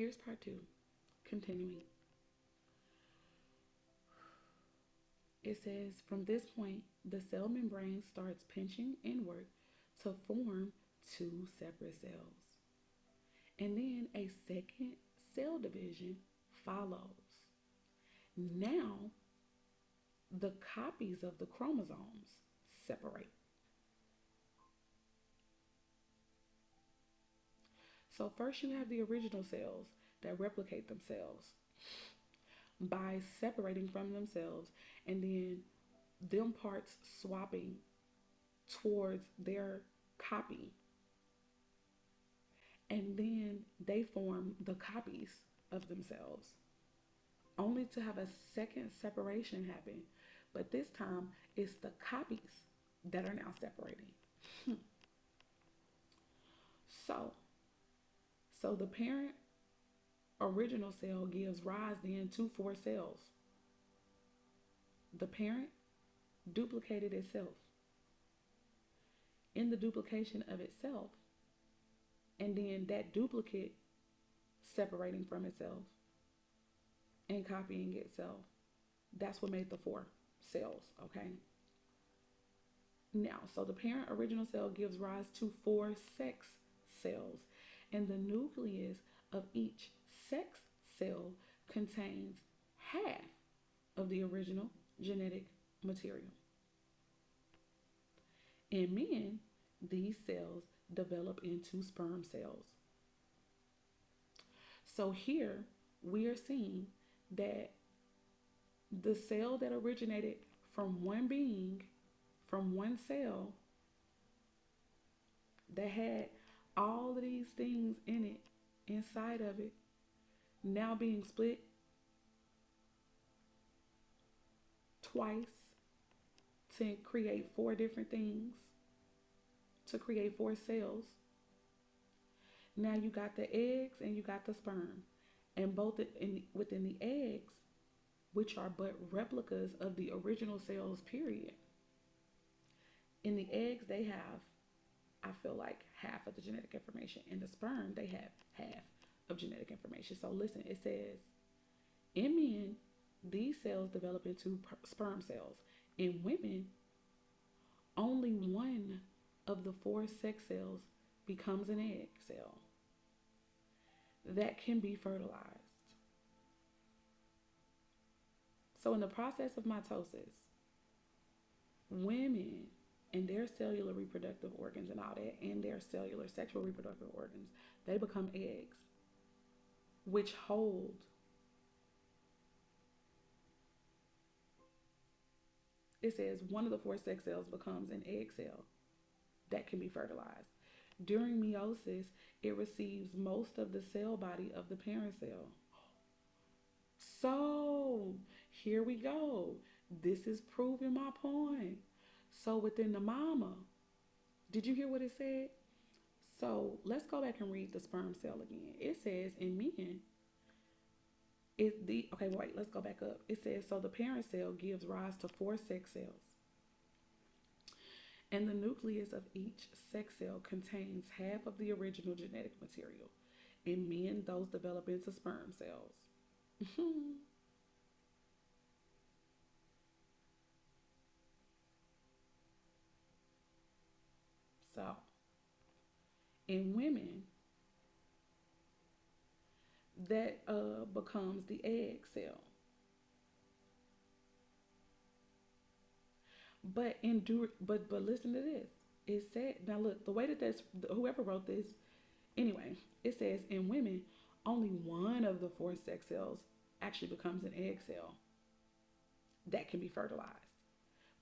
Here's part two. Continuing. It says from this point, the cell membrane starts pinching inward to form two separate cells. And then a second cell division follows. Now, the copies of the chromosomes separate. So, first, you have the original cells that replicate themselves by separating from themselves, and then them parts swapping towards their copy, and then they form the copies of themselves, only to have a second separation happen. But this time, it's the copies that are now separating. So, so the parent original cell gives rise then to four cells. The parent duplicated itself. In the duplication of itself, and then that duplicate separating from itself and copying itself, that's what made the four cells, okay? Now, so the parent original cell gives rise to four sex cells, and the nucleus of each sex cell contains half of the original genetic material. In men, these cells develop into sperm cells. So here we are seeing that the cell that originated from one being, from one cell, that had all of these things in it, inside of it, now being split twice to create four different things, to create four cells. Now you got the eggs and you got the sperm, and both within the eggs, which are but replicas of the original cells, period. In the eggs, they have, I feel like, half of the genetic information. In the sperm, they have half of genetic information. So listen, it says, in men, these cells develop into sperm cells. In women, only one of the four sex cells becomes an egg cell that can be fertilized. So in the process of mitosis, women and their cellular reproductive organs and all that, and their cellular sexual reproductive organs, they become eggs, which hold it says one of the four sex cells becomes an egg cell that can be fertilized. During meiosis, it receives most of the cell body of the parent cell. So, here we go. This is proving my point. So, within the mama, did you hear what it said? So, let's go back and read the sperm cell again. It says in men, okay, wait, let's go back up. It says, so the parent cell gives rise to four sex cells. And the nucleus of each sex cell contains half of the original genetic material. In men, those develop into sperm cells. So, in women, that becomes the egg cell. But listen to this. It said, now look, the way that this, whoever wrote this, anyway, it says in women, only one of the four sex cells actually becomes an egg cell that can be fertilized.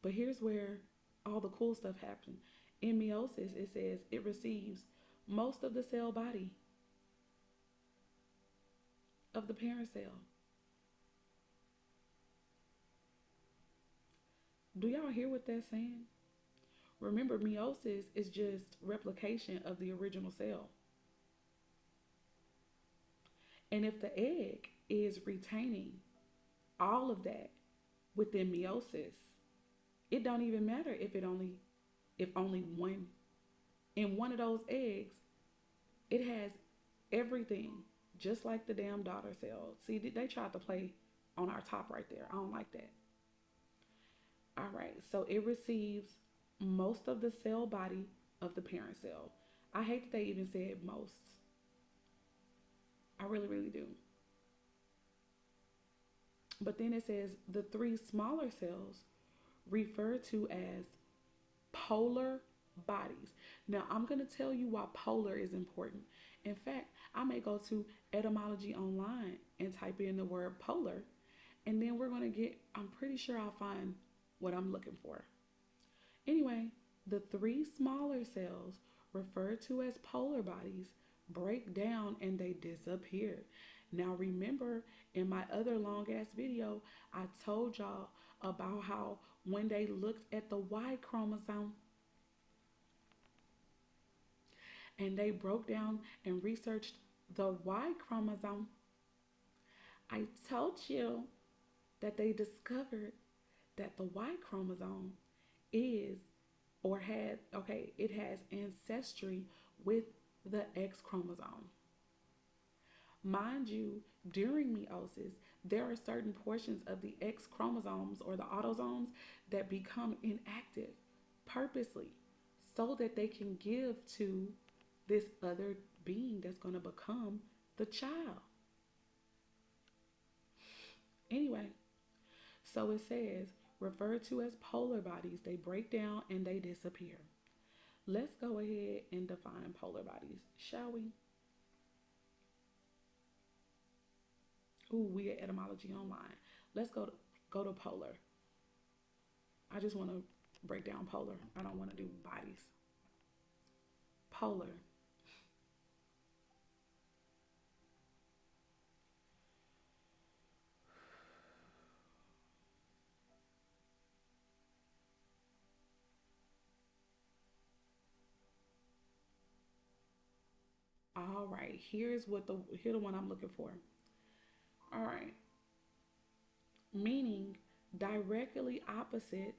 But here's where all the cool stuff happens. In meiosis, it says it receives most of the cell body of the parent cell. Do y'all hear what that's saying? Remember, meiosis is just replication of the original cell. And if the egg is retaining all of that within meiosis, it don't even matter if only one of those eggs, it has everything just like the damn daughter cell. See, they tried to play on our top right there. I don't like that. All right, so it receives most of the cell body of the parent cell. I hate that they even said most. I really, really do. But then it says the three smaller cells referred to as polar bodies. Now, I'm going to tell you why polar is important. In fact, I may go to etymology online and type in the word polar, and then we're going to get, I'm pretty sure I'll find what I'm looking for. Anyway, the three smaller cells, referred to as polar bodies, break down and they disappear. Now, remember in my other long ass video, I told y'all about how when they looked at the Y chromosome and they broke down and researched the Y chromosome, I told you that they discovered that the Y chromosome is or had, okay, it has ancestry with the X chromosome. Mind you, during meiosis, there are certain portions of the X chromosomes or the autosomes that become inactive purposely so that they can give to this other being that's going to become the child. Anyway, so it says, referred to as polar bodies, they break down and they disappear. Let's go ahead and define polar bodies, shall we? Ooh, we at etymology online. Let's go to polar. I just want to break down polar. I don't want to do bodies. Polar. All right, here's the one I'm looking for. All right. Meaning directly opposite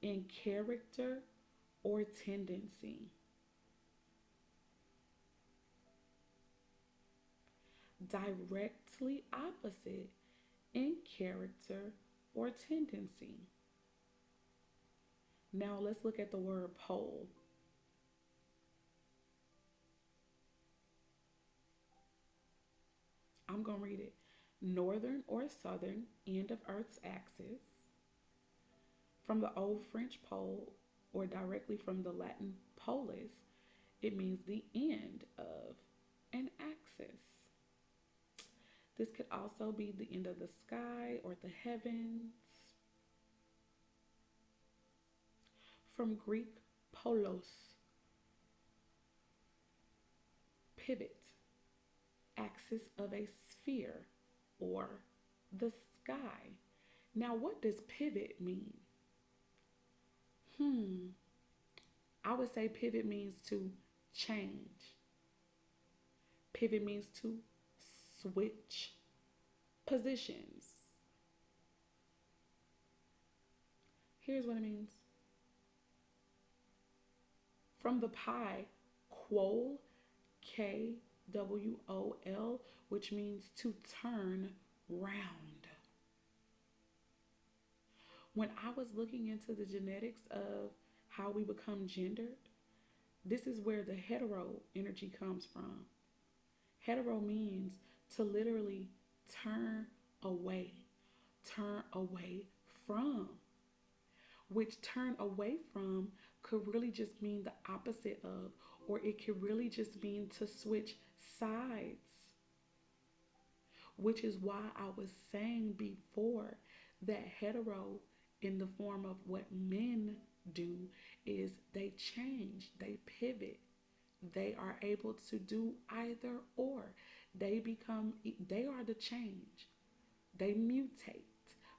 in character or tendency. Directly opposite in character or tendency. Now let's look at the word pole. I'm going to read it. Northern or southern end of Earth's axis. From the old French pole or directly from the Latin polis, it means the end of an axis. This could also be the end of the sky or the heavens. From Greek polos, pivot, axis of a sphere or the sky. Now, what does pivot mean? I would say pivot means to change. Pivot means to switch positions. Here's what it means. From the pi, quol, KWOL, which means to turn round. When I was looking into the genetics of how we become gendered, this is where the hetero energy comes from. Hetero means to literally turn away from, which turn away from could really just mean the opposite of, or it could really just mean to switch sides, which is why I was saying before that hetero in the form of what men do is they change, they pivot. They are able to do either or. They are the change. They mutate.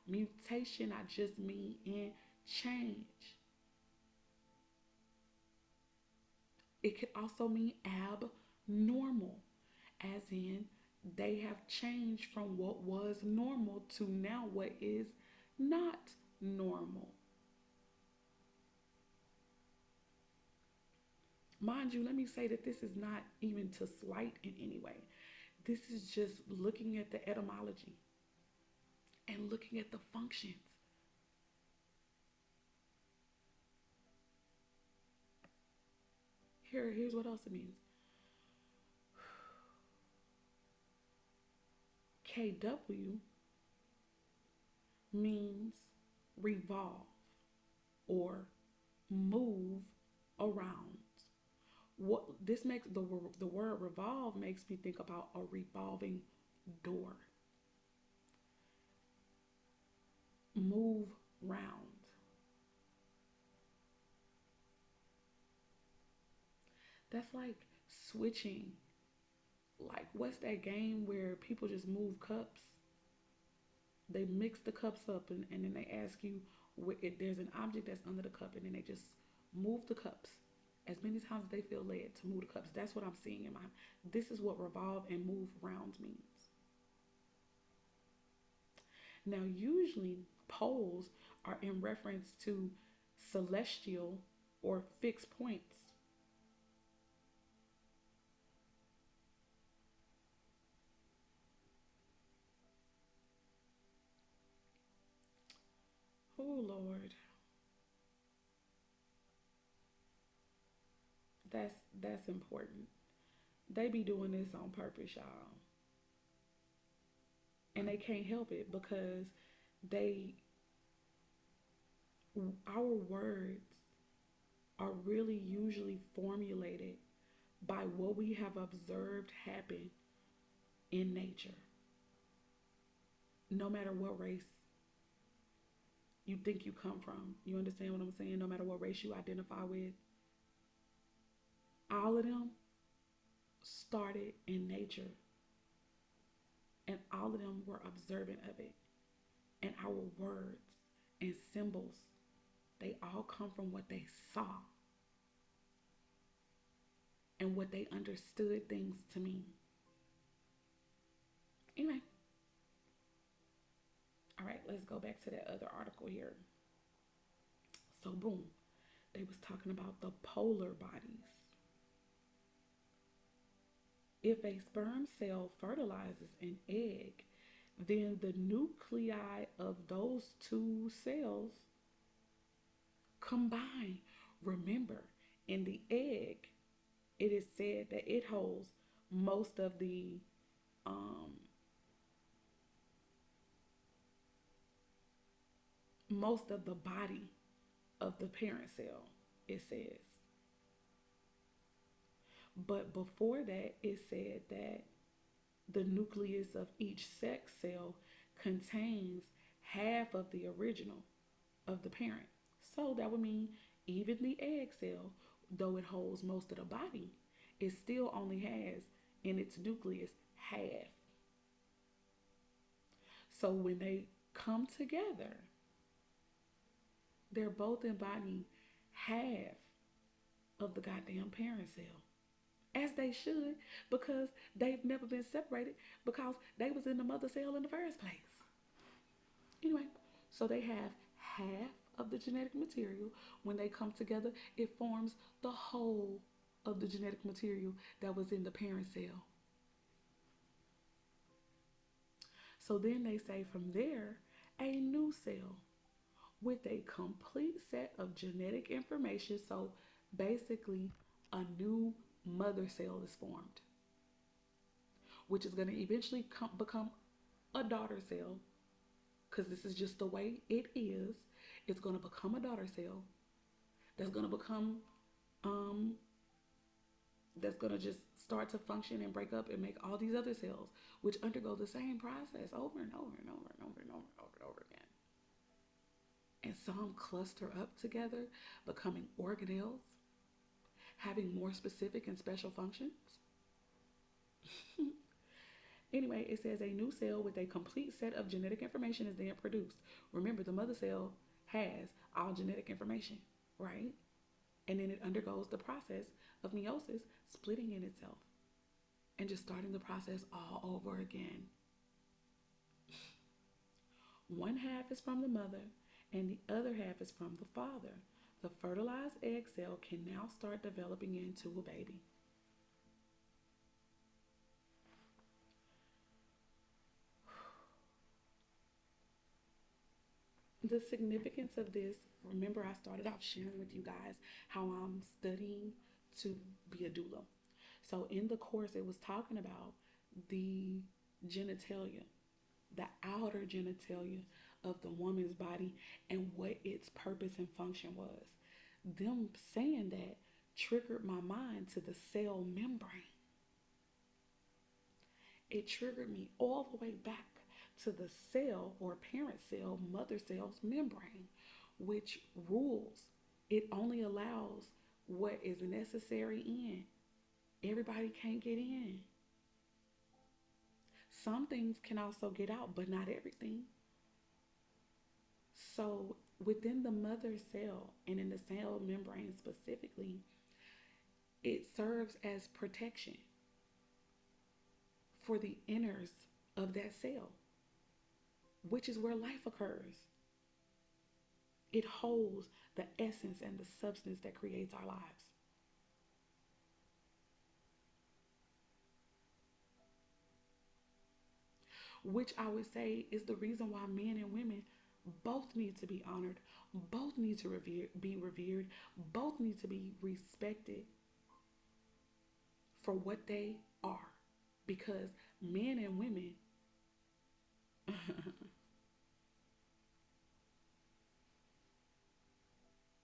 Mutation, I just mean in change. It could also mean abnormal, as in they have changed from what was normal to now what is not normal. Mind you, let me say that this is not even to slight in any way. This is just looking at the etymology and looking at the functions. Here's what else it means. KW means revolve or move around. What this makes the word revolve makes me think about a revolving door. Move round. That's like switching. Like, what's that game where people just move cups? They mix the cups up, and then they ask you if there's an object that's under the cup, and then they just move the cups as many times as they feel led to move the cups. That's what I'm seeing in my. This is what revolve and move round means. Now, usually poles are in reference to celestial or fixed points. Oh Lord, that's important. They be doing this on purpose, y'all, and they can't help it because they our words are really usually formulated by what we have observed happen in nature. No matter what race you think you come from, you understand what I'm saying? No matter what race you identify with, all of them started in nature, and all of them were observant of it. And our words and symbols, they all come from what they saw and what they understood things to mean. Anyway, all right, let's go back to that other article here. So, boom, they was talking about the polar bodies. If a sperm cell fertilizes an egg, then the nuclei of those two cells combine. Remember, in the egg, it is said that it holds most of the um, most of the body of the parent cell. It says, but before that, it said that the nucleus of each sex cell contains half of the original of the parent. So that would mean even the egg cell, though it holds most of the body, it still only has in its nucleus half. So when they come together, they're both embodying half of the goddamn parent cell. As they should, because they've never been separated because they was in the mother cell in the first place. Anyway, so they have half of the genetic material. When they come together, it forms the whole of the genetic material that was in the parent cell. So then they say from there, a new cell with a complete set of genetic information. So basically, a new mother cell is formed, which is going to eventually become a daughter cell, because this is just the way it is. It's going to become a daughter cell that's going to become, that's going to just start to function and break up and make all these other cells, which undergo the same process over and over and over and over and over and over and over again. And some cluster up together, becoming organelles, having more specific and special functions. Anyway, it says a new cell with a complete set of genetic information is then produced. Remember, the mother cell has all genetic information, right? And then it undergoes the process of meiosis, splitting in itself, and just starting the process all over again. One half is from the mother, and the other half is from the father. The fertilized egg cell can now start developing into a baby. The significance of this, remember, I started off sharing with you guys how I'm studying to be a doula. So in the course, it was talking about the genitalia, the outer genitalia of the woman's body and what its purpose and function was. Them saying that triggered my mind to the cell membrane. It triggered me all the way back to the cell or parent cell, mother cell's membrane, which rules. It only allows what is necessary in. Everybody can't get in. Some things can also get out, but not everything. So within the mother cell and in the cell membrane specifically, it serves as protection for the inners of that cell, which is where life occurs. It holds the essence and the substance that creates our lives. Which I would say is the reason why men and women both need to be honored, both need to be revered, both need to be respected for what they are. Because men and women,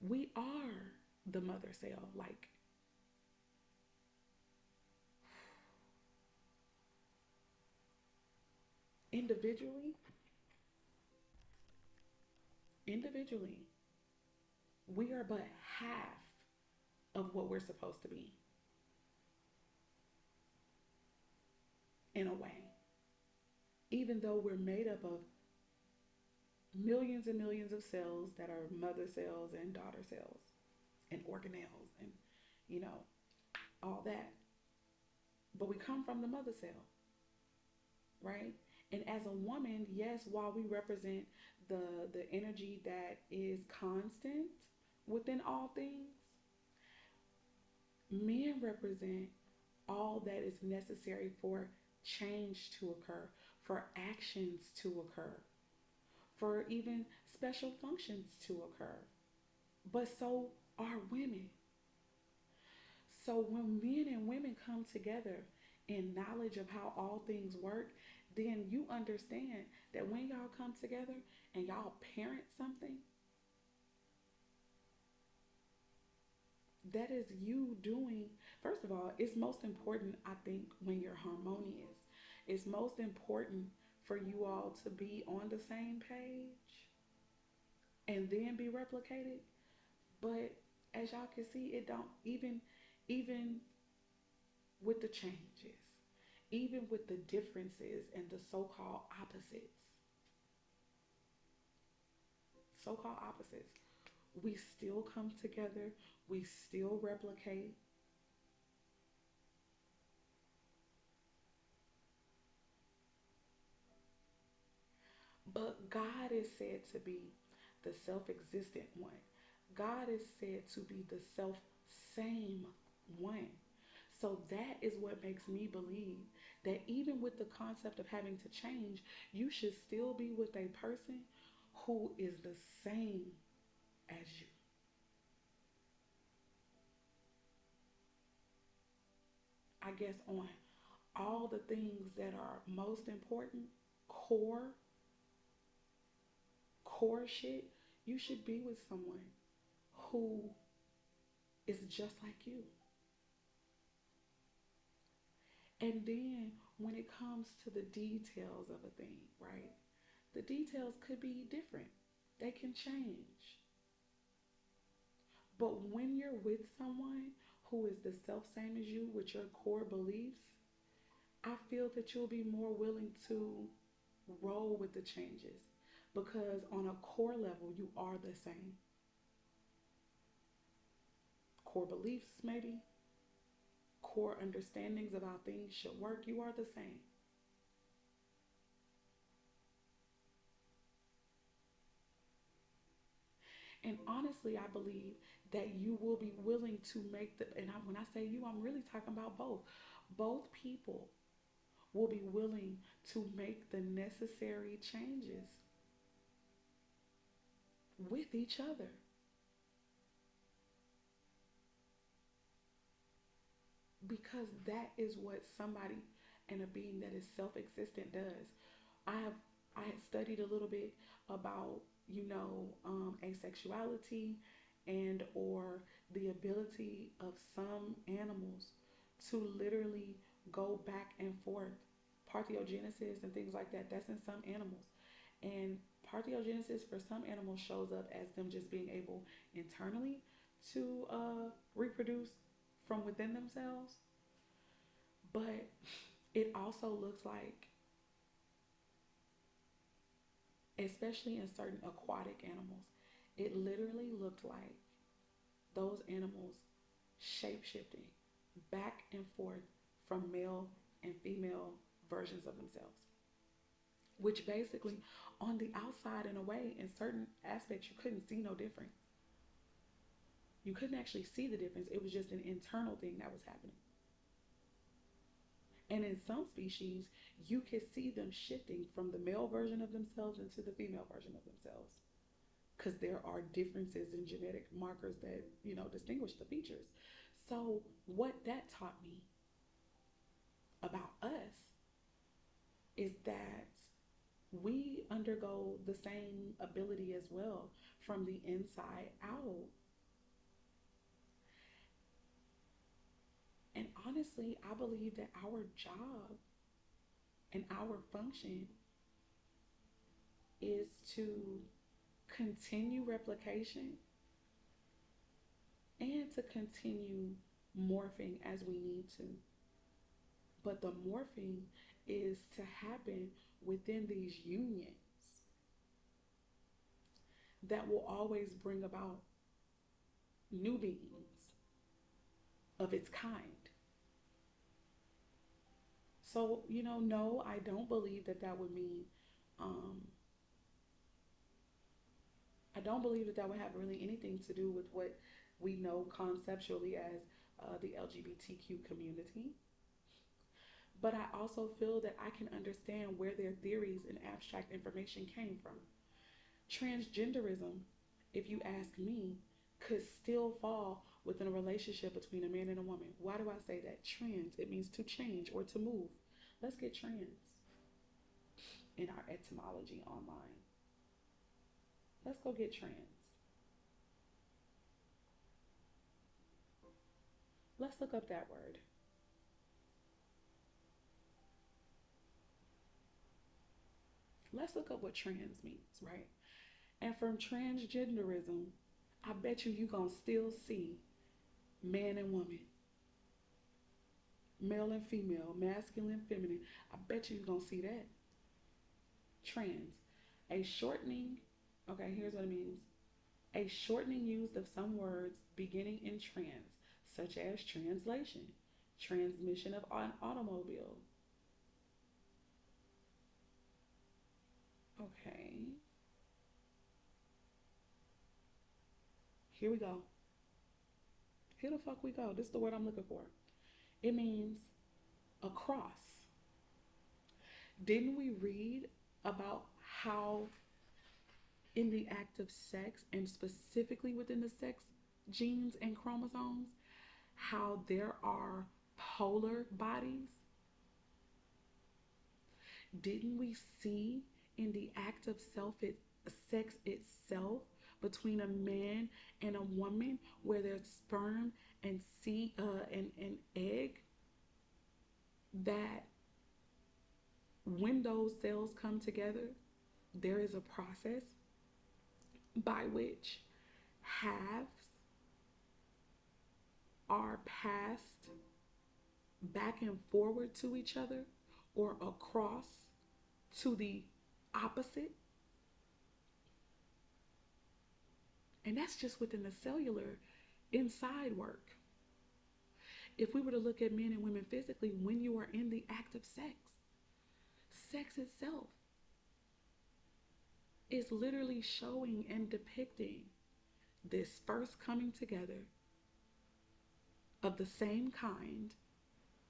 we are the mother cell. Like, individually, individually, we are but half of what we're supposed to be, in a way. Even though we're made up of millions and millions of cells that are mother cells and daughter cells and organelles and, you know, all that. But we come from the mother cell, right? And as a woman, yes, while we represent the energy that is constant within all things, men represent all that is necessary for change to occur, for actions to occur, for even special functions to occur. But so are women. So when men and women come together in knowledge of how all things work, then you understand that when y'all come together and y'all parent something, that is you doing, first of all, it's most important, I think, when you're harmonious. It's most important for you all to be on the same page and then be replicated. But as y'all can see, it don't even with the changes, even with the differences and the so-called opposites, so-called opposites, we still come together, we still replicate. But God is said to be the self-existent one. God is said to be the self-same one. So that is what makes me believe that even with the concept of having to change, you should still be with a person who is the same as you. I guess on all the things that are most important, core, core shit, you should be with someone who is just like you. And then when it comes to the details of a thing, right? The details could be different. They can change. But when you're with someone who is the self same as you with your core beliefs, I feel that you'll be more willing to roll with the changes because on a core level, you are the same. Core beliefs, maybe, core understandings of how things should work, you are the same. And honestly, I believe that you will be willing to make when I say you, I'm really talking about both. Both people will be willing to make the necessary changes with each other. Because that is what somebody and a being that is self-existent does. I have I had studied a little bit about asexuality and or the ability of some animals to literally go back and forth, parthenogenesis and things like that. That's in some animals, and parthenogenesis for some animals shows up as them just being able internally to reproduce from within themselves, but it also looks like, especially in certain aquatic animals, it literally looked like those animals shape shifting back and forth from male and female versions of themselves, which basically on the outside, in a way, in certain aspects, you couldn't see no difference. You couldn't actually see the difference. It was just an internal thing that was happening. And in some species, you could see them shifting from the male version of themselves into the female version of themselves, because there are differences in genetic markers that, distinguish the features. So what that taught me about us is that we undergo the same ability as well from the inside out. And honestly, I believe that our job and our function is to continue replication and to continue morphing as we need to. But the morphing is to happen within these unions that will always bring about new beings of its kind. So, no, I don't believe that that would mean, um, I don't believe that that would have really anything to do with what we know conceptually as the LGBTQ community. But I also feel that I can understand where their theories and abstract information came from. Transgenderism, if you ask me, could still fall within a relationship between a man and a woman. Why do I say that? Trans, it means to change or to move. Let's get trans in our etymology online. Let's go get trans. Let's look up that word. Let's look up what trans means, right? And from transgenderism, I bet you gonna still see man and woman, male and female, masculine, feminine. I bet you're gonna see that. Trans, a shortening. Okay, here's what it means: a shortening used of some words beginning in trans, such as translation, transmission of an automobile. Okay, here we go. Here the fuck we go. This is the word I'm looking for. It means across. Didn't we read about how in the act of sex, and specifically within the sex genes and chromosomes, how there are polar bodies? Didn't we see in the act of sex itself between a man and a woman where there's sperm and and egg, that when those cells come together, there is a process by which halves are passed back and forward to each other or across to the opposite. And that's just within the cellular inside work. If we were to look at men and women physically, when you are in the act of sex, sex itself is literally showing and depicting this first coming together of the same kind,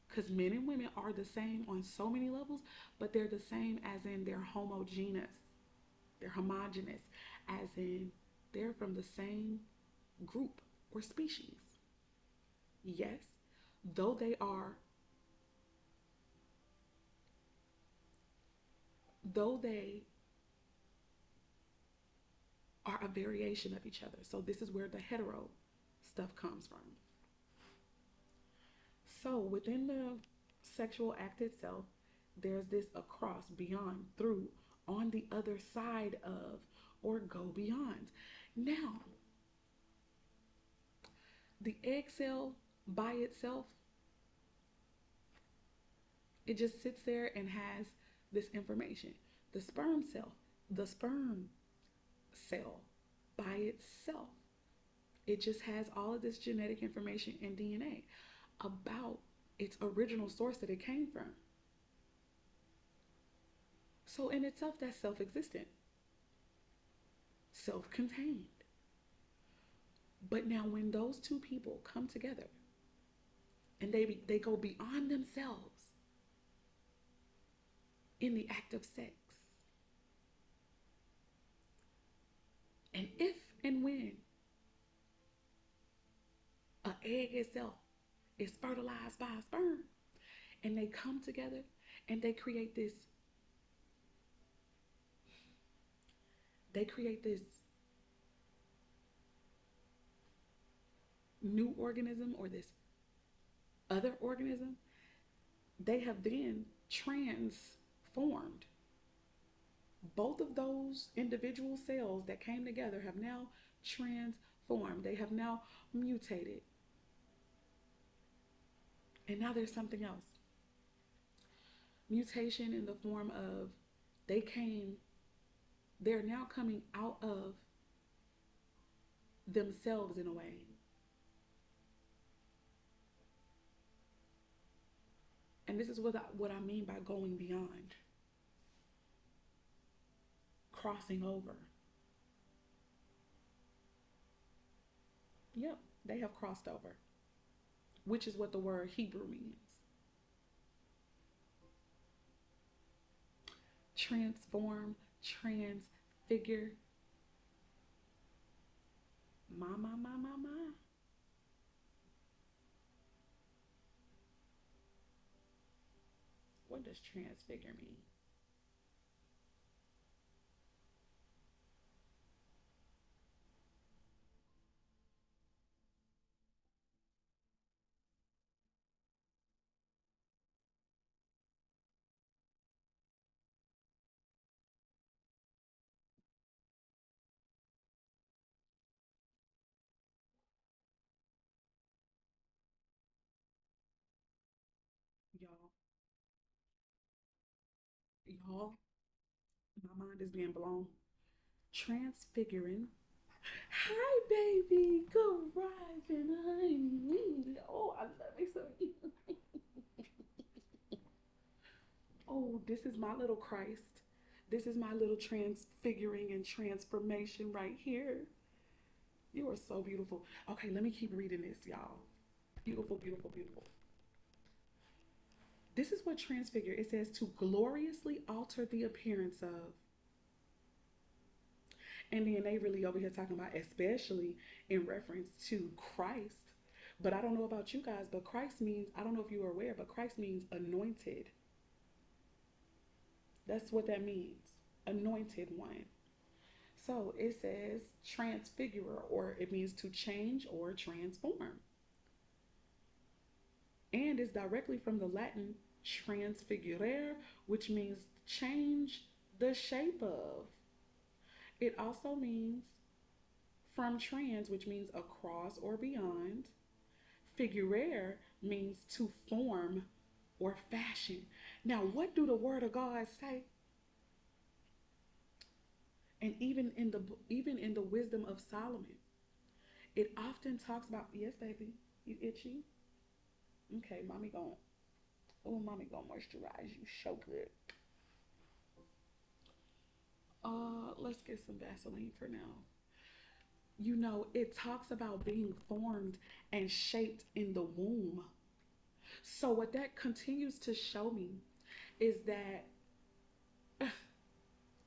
because men and women are the same on so many levels, but they're the same as in they're homogeneous, they're homogenous, as in they're from the same group or species. Yes, though they are a variation of each other. So this is where the hetero stuff comes from. So within the sexual act itself, there's this across, beyond, through, on the other side of, or go beyond. Now, the egg cell by itself, it just sits there and has this information. The sperm cell by itself, it just has all of this genetic information and DNA about its original source that it came from. So in itself, that's self-existent, self-contained. But now when those two people come together and they go beyond themselves in the act of sex, and if and when an egg itself is fertilized by a sperm and they come together and they create this new organism or this other organism, they have then transformed. Both of those individual cells that came together have now transformed. They have now mutated. And now there's something else. Mutation in the form of they came, they're now coming out of themselves in a way. And this is what I mean by going beyond, crossing over. Yep, they have crossed over, which is what the word Hebrew means. Transform, transfigure. My. What does transfigure mean? Y'all, y'all, my mind is being blown. Transfiguring. Hi, baby. Good rising, honey. Oh, I love me some you. Oh, this is my little Christ. This is my little transfiguring and transformation right here. You are so beautiful. Okay, let me keep reading this, y'all. Beautiful, beautiful, beautiful. This is what transfigure, it says to gloriously alter the appearance of. And then they really over here talking about, especially in reference to Christ. But I don't know about you guys, but Christ means, I don't know if you are aware, but Christ means anointed. That's what that means. Anointed one. So it says transfigurer, or it means to change or transform. And it's directly from the Latin transfigurare, which means change the shape of. It also means from trans, which means across or beyond. Figurare means to form or fashion. Now, what do the Word of God say? And even in the wisdom of Solomon, it often talks about, yes, baby, you itchy? Okay, mommy gonna moisturize you so good. Let's get some Vaseline for now. It talks about being formed and shaped in the womb. So what that continues to show me is that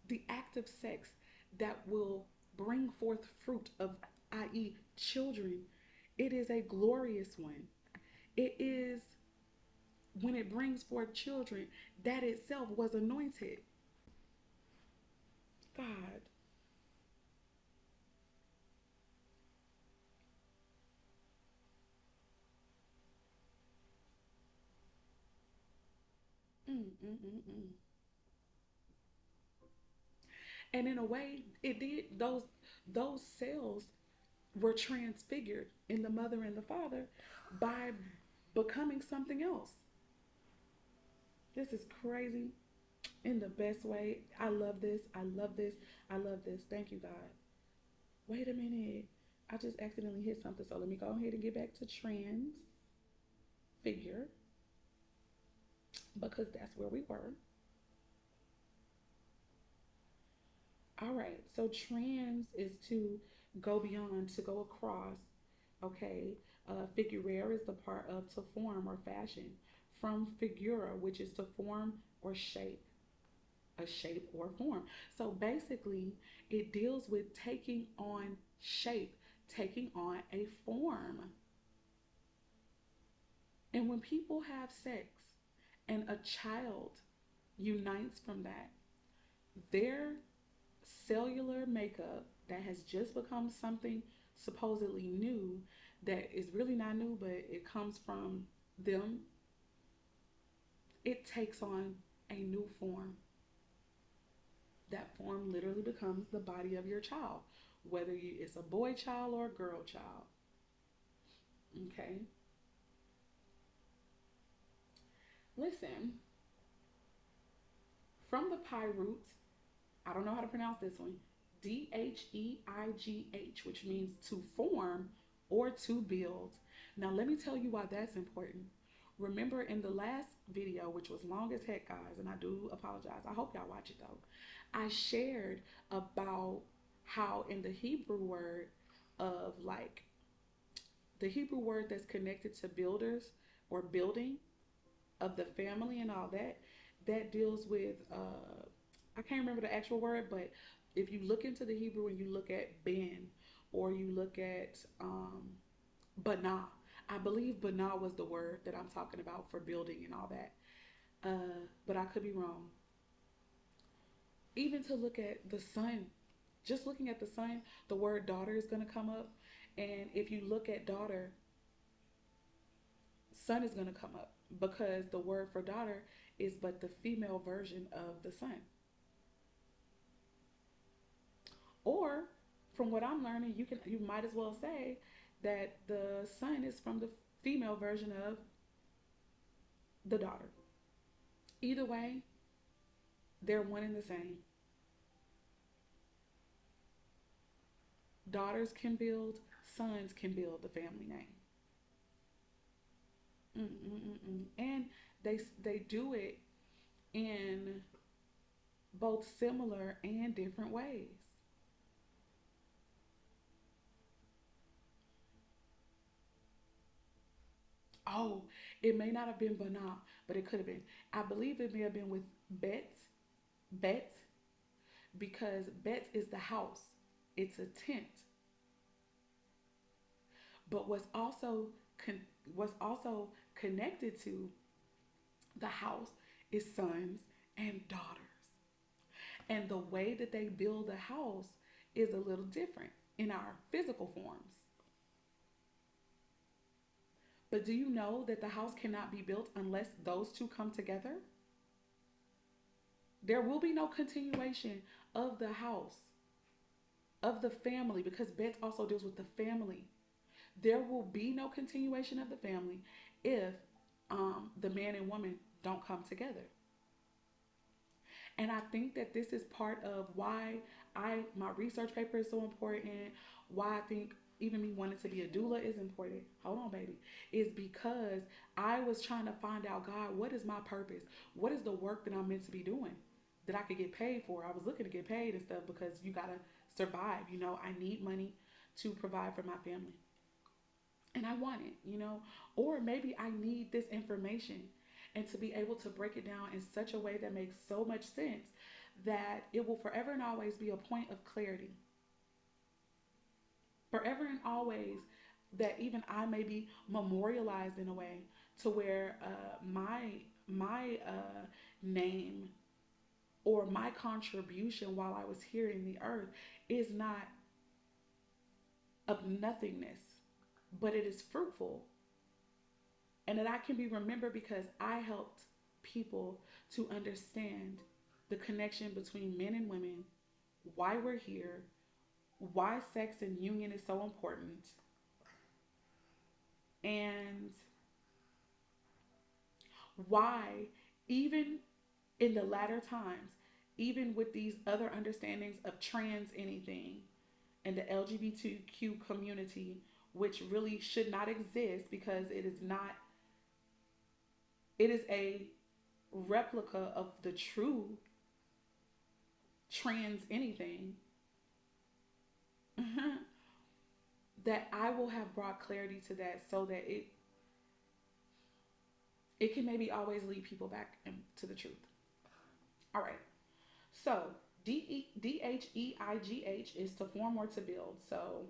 the act of sex that will bring forth fruit of, i.e., children, it is a glorious one. It is, when it brings forth children, that itself was anointed. God. Mm, mm, mm, mm. And in a way, it did, those cells were transfigured in the mother and the father by becoming something else. This is crazy in the best way. I love this. I love this. I love this. Thank you, God. Wait a minute. I just accidentally hit something. So let me go ahead and get back to transfigure because that's where we were. All right. So trans is to go beyond, to go across. Okay. Figurare is the part of to form or fashion. From figura, which is to form or shape, a shape or form. So basically, it deals with taking on shape, taking on a form. And when people have sex and a child unites from that, their cellular makeup that has just become something supposedly new, that is really not new, but it comes from them, it takes on a new form. That form literally becomes the body of your child, whether it's a boy child or a girl child. Okay? Listen, from the Pi root, I don't know how to pronounce this one, Dheigh, which means to form or to build. Now, let me tell you why that's important. Remember in the last video, which was long as heck, guys, and I do apologize. I hope y'all watch it though. I shared about how in the Hebrew word of like the Hebrew word that's connected to builders or building of the family and all that, that deals with I can't remember the actual word, but if you look into the Hebrew and you look at ben or you look at bana, I believe bana was the word that I'm talking about for building and all that. But I could be wrong. Even to look at the sun, just looking at the sun, the word daughter is going to come up. And if you look at daughter, son is going to come up because the word for daughter is but the female version of the son. Or from what I'm learning, you might as well say that the son is from the female version of the daughter. Either way, they're one and the same. Daughters can build, sons can build the family name. Mm-mm-mm-mm. And they do it in both similar and different ways. Oh, it may not have been Bana, but it could have been. I believe it may have been with Bet, because Bet is the house. It's a tent. But what's also connected to the house is sons and daughters. And the way that they build a house is a little different in our physical forms. But do you know that the house cannot be built unless those two come together? There will be no continuation of the house, of the family, because Bet also deals with the family. There will be no continuation of the family if the man and woman don't come together. And I think that this is part of why my research paper is so important, why I think even me wanting to be a doula is important. Hold on, baby. Is because I was trying to find out, God, what is my purpose? What is the work that I'm meant to be doing that I could get paid for? I was looking to get paid and stuff because you got to survive. I need money to provide for my family. And I want it, or maybe I need this information and to be able to break it down in such a way that makes so much sense that it will forever and always be a point of clarity. forever and always, that even I may be memorialized in a way to where my name or my contribution while I was here in the earth is not of nothingness, but it is fruitful, and that I can be remembered because I helped people to understand the connection between men and women, why we're here, why sex and union is so important, and why, even in the latter times, even with these other understandings of trans anything and the LGBTQ community, which really should not exist because it is not, it is a replica of the true trans anything, that I will have brought clarity to that so that it can maybe always lead people back to the truth. All right. So DHEIGH is to form or to build. So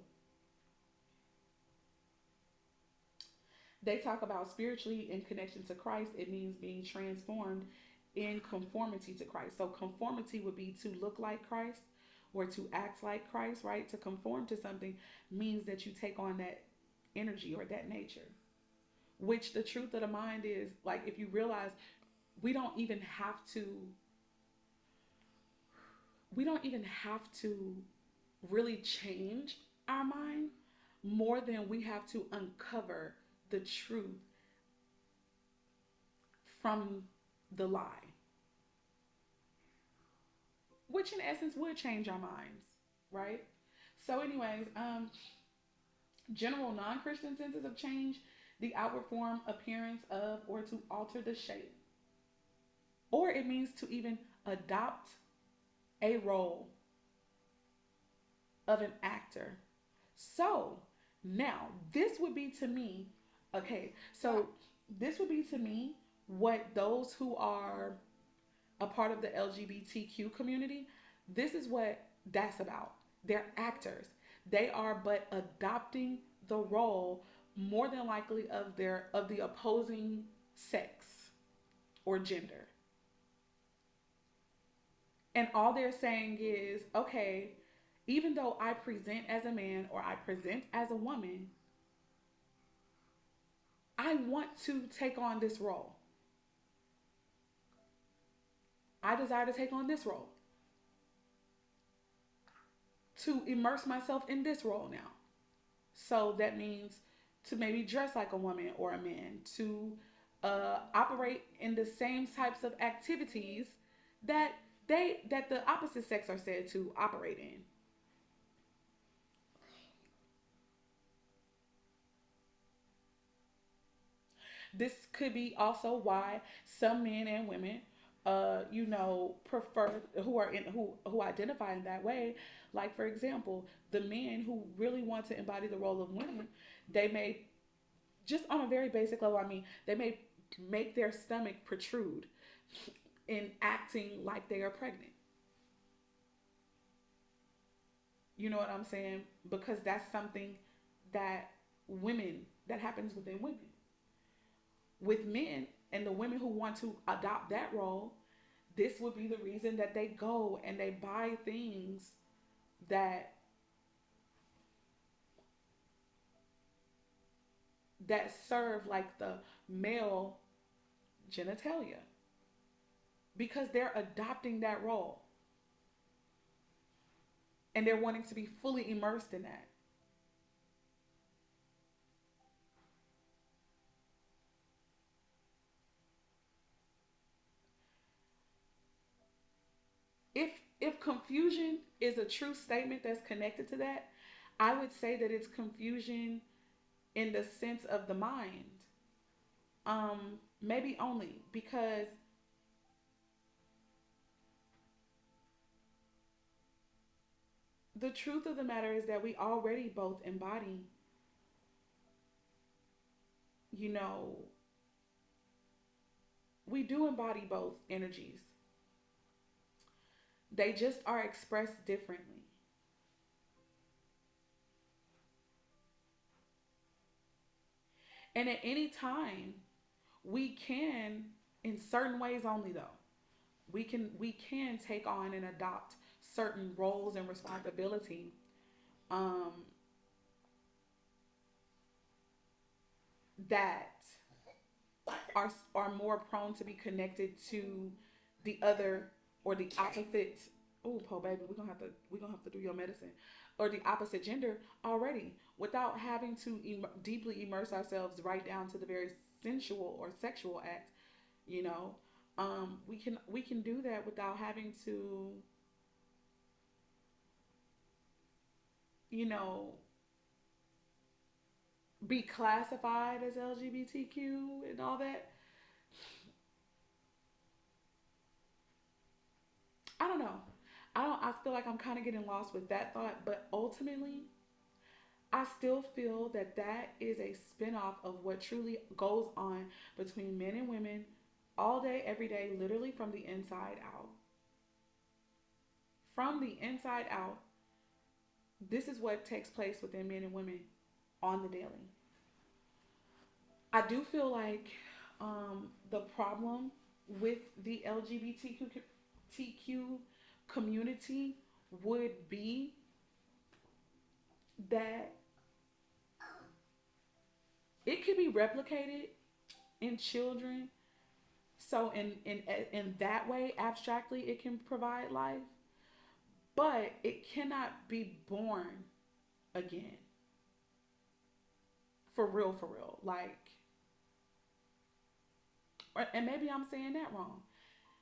they talk about spiritually in connection to Christ. It means being transformed in conformity to Christ. So conformity would be to look like Christ or to act like Christ, right? To conform to something means that you take on that energy or that nature. Which the truth of the mind is, like, if you realize we don't even have to we don't even have to really change our mind more than we have to uncover the truth from the lie, which in essence would change our minds, right? So, anyways, general non-Christian senses of change, the outward form, appearance of, or to alter the shape, or it means to even adopt a role of an actor. So now this would be to me, okay, so this would be to me what those who are a part of the LGBTQ community, this is what that's about. They're actors. They are but adopting the role more than likely of the opposing sex or gender. And all they're saying is, okay, even though I present as a man or I present as a woman, I want to take on this role. I desire to take on this role, to immerse myself in this role now. So that means to maybe dress like a woman or a man, to operate in the same types of activities that that the opposite sex are said to operate in. This could be also why some men and women, prefer who are in who identify in that way. Like for example, the men who really want to embody the role of women, they may just on a very basic level. I mean, they may make their stomach protrude in acting like they are pregnant. You know what I'm saying? Because that's something that that happens within women. With men and the women who want to adopt that role, this would be the reason that they go and they buy things that serve like the male genitalia because they're adopting that role and they're wanting to be fully immersed in that. If confusion is a true statement that's connected to that, I would say that it's confusion in the sense of the mind. Maybe only because the truth of the matter is that we already both embody, you know, we do embody both energies. They just are expressed differently. And at any time, we can, in certain ways only though, we can take on and adopt certain roles and responsibility um, that are more prone to be connected to the other or the opposite. Oh, po baby, we're gonna have to do your medicine, or the opposite gender already, without having to deeply immerse ourselves right down to the very sensual or sexual act. You know, we can do that without having to, you know, be classified as LGBTQ and all that. I don't know. I feel like I'm kind of getting lost with that thought, but ultimately, I still feel that that is a spinoff of what truly goes on between men and women all day, every day, literally from the inside out. From the inside out, this is what takes place within men and women on the daily. I do feel like the problem with the LGBTQ community would be that it could be replicated in children. So in that way, abstractly, it can provide life, but it cannot be born again for real, for real. Like, and maybe I'm saying that wrong.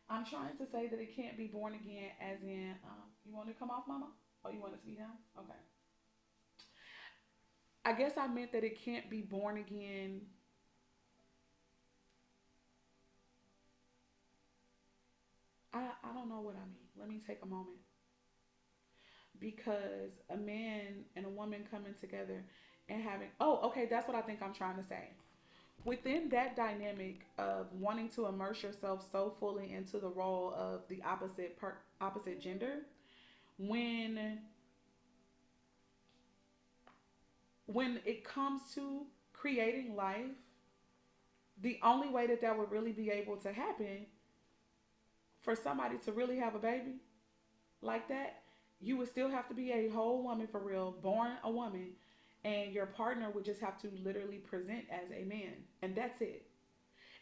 I'm trying to say that it can't be born again, as in, you want to come off, Mama? Oh, you want it to be down? Okay. I guess I meant that it can't be born again. I don't know what I mean. Let me take a moment. Because a man and a woman coming together and having, oh, okay, that's what I think I'm trying to say. Within that dynamic of wanting to immerse yourself so fully into the role of the opposite gender, when when it comes to creating life, the only way that that would really be able to happen, for somebody to really have a baby like that, you would still have to be a whole woman for real, born a woman, and your partner would just have to literally present as a man, and that's it.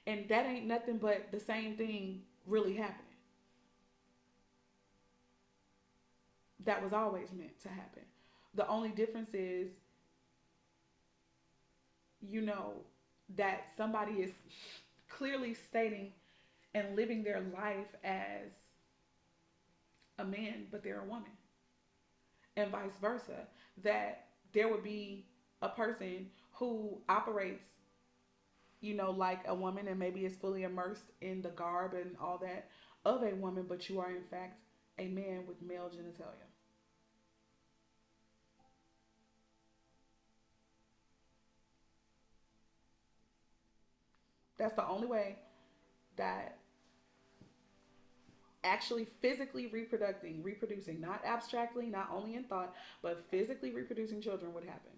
And that ain't nothing but the same thing really happening. That was always meant to happen. The only difference is, you know, that somebody is clearly stating and living their life as a man, but they're a woman, and vice versa. That there would be a person who operates, like a woman, and maybe is fully immersed in the garb and all that of a woman, but you are in fact a man with male genitalia. That's the only way that actually physically reproducing, not abstractly, not only in thought, but physically reproducing children would happen.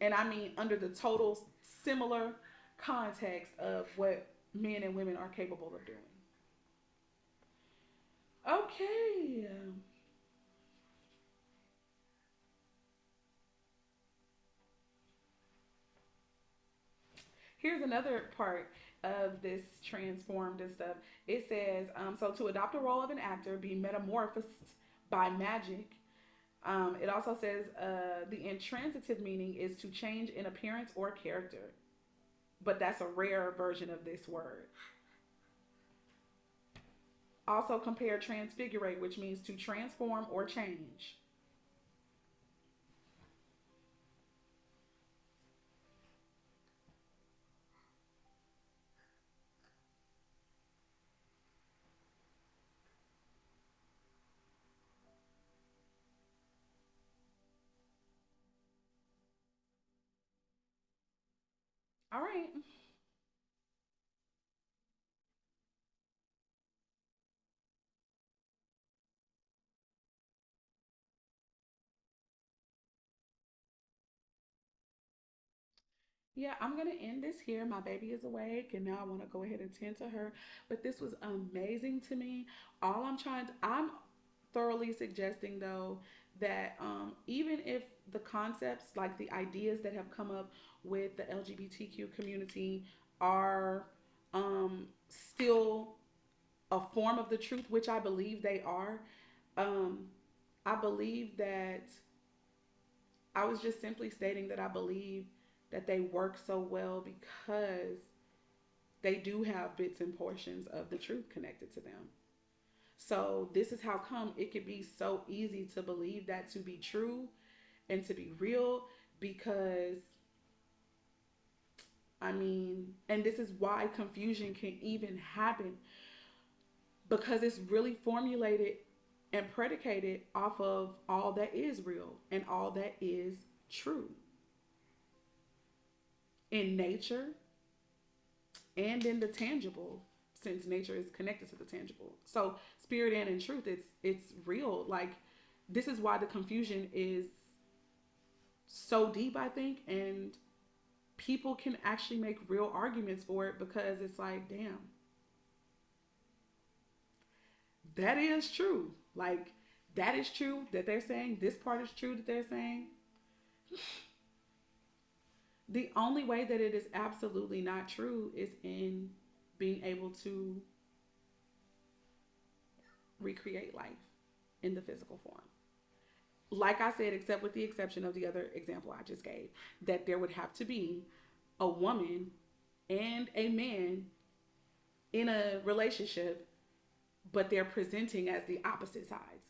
And I mean, under the total similar context of what men and women are capable of doing. Okay. Here's another part of this transformed and stuff. It says, so to adopt a role of an actor, be metamorphosed by magic. It also says the intransitive meaning is to change in appearance or character, but that's a rare version of this word. Also compare transfigurate, which means to transform or change. All right. Yeah, I'm gonna end this here. My baby is awake, and now I want to go ahead and tend to her. But this was amazing to me. I'm thoroughly suggesting though that even if the concepts, like the ideas that have come up with the LGBTQ community, are still a form of the truth, which I believe they are. Um, I believe that I was just simply stating that I believe that they work so well because they do have bits and portions of the truth connected to them. So this is how come it could be so easy to believe that to be true and to be real because I mean, and this is why confusion can even happen because it's really formulated and predicated off of all that is real and all that is true in nature and in the tangible, since nature is connected to the tangible. So spirit and in truth, it's real. Like this is why the confusion is so deep, I think, and people can actually make real arguments for it because it's like, damn, that is true. Like that is true that they're saying. This part is true that they're saying. The only way that it is absolutely not true is in being able to recreate life in the physical form. Like I said, except with the exception of the other example I just gave, that there would have to be a woman and a man in a relationship, but they're presenting as the opposite sides.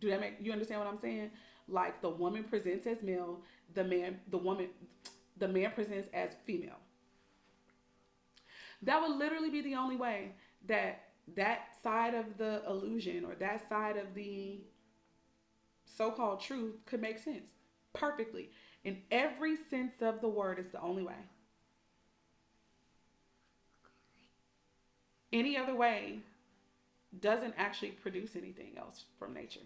Do that make you understand what I'm saying? Like the woman presents as male, the man presents as female. That would literally be the only way that that side of the illusion or that side of the so-called truth could make sense perfectly. In every sense of the word, it's the only way. Any other way doesn't actually produce anything else from nature.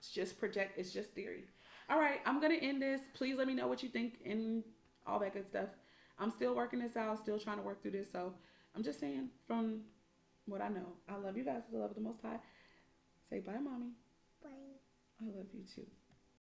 It's just theory. All right, I'm gonna end this. Please let me know what you think and all that good stuff. I'm still working this out, still trying to work through this. So I'm just saying from what I know. I love you guys with the love of the most high. Say bye, mommy. Bye. I love you too.